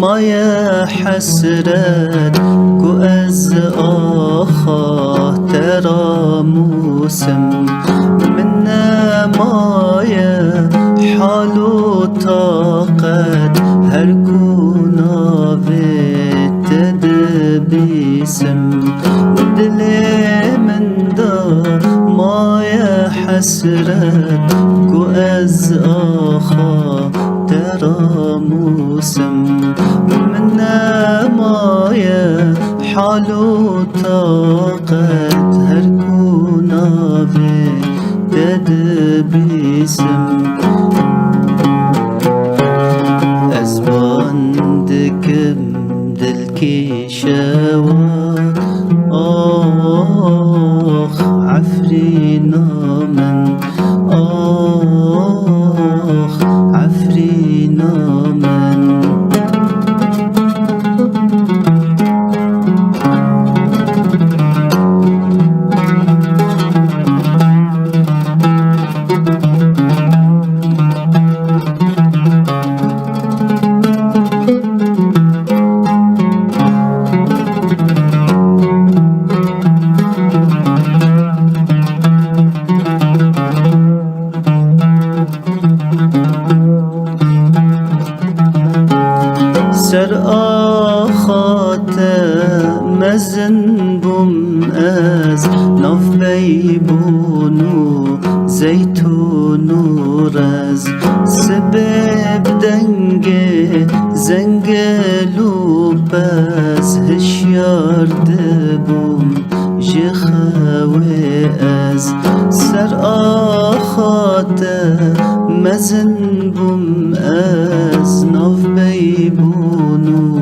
مایه حسرت کو از خاطر موسم من مایه حال و طاقت هر کونا ویت بیسم دل من دا مایه حسرت کو از خاطر موسم من مایه حال و طاقت هر کونا ویت بیسم از باندکم دل کی شواد آخ عفرینا من آخ عفرینا من سر آخات مزن بم از ناف بیبون و زیتون و رز سبب دنگ زنگل و بز هشیار دبم جخوی از سر آخات مزن بم از ناف بیبون و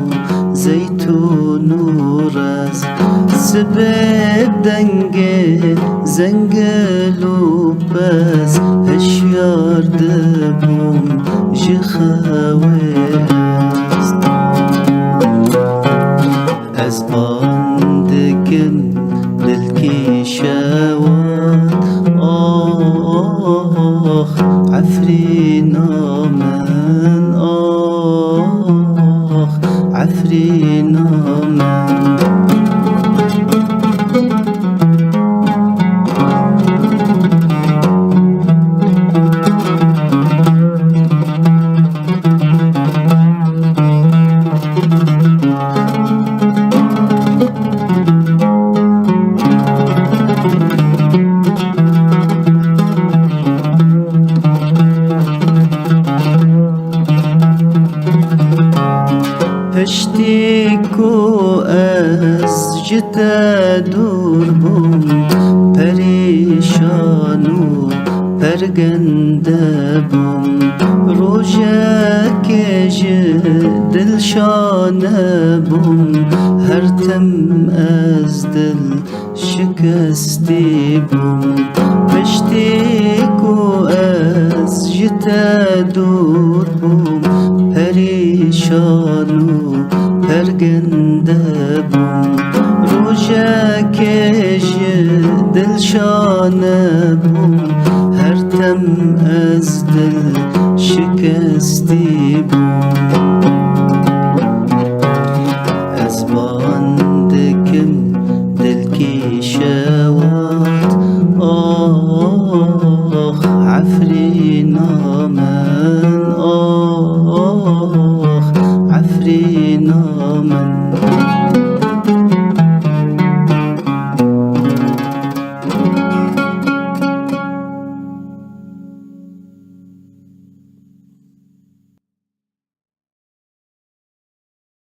زیتون و رز سبب دنگ زنگل و بز هشیار دبم جخوی از باندکم دل کی شواد آخ عفرینا من آخ عفرینا من پشتی کو از جتا دور بم پریشان و پرگنده بم روژه کج دلشانه بم هر تم از دل شکستی بم پشتی کو از جتا دور بم پریشان و پرگنده بم روژه کش دلشانه بم هر تم از دل شکستی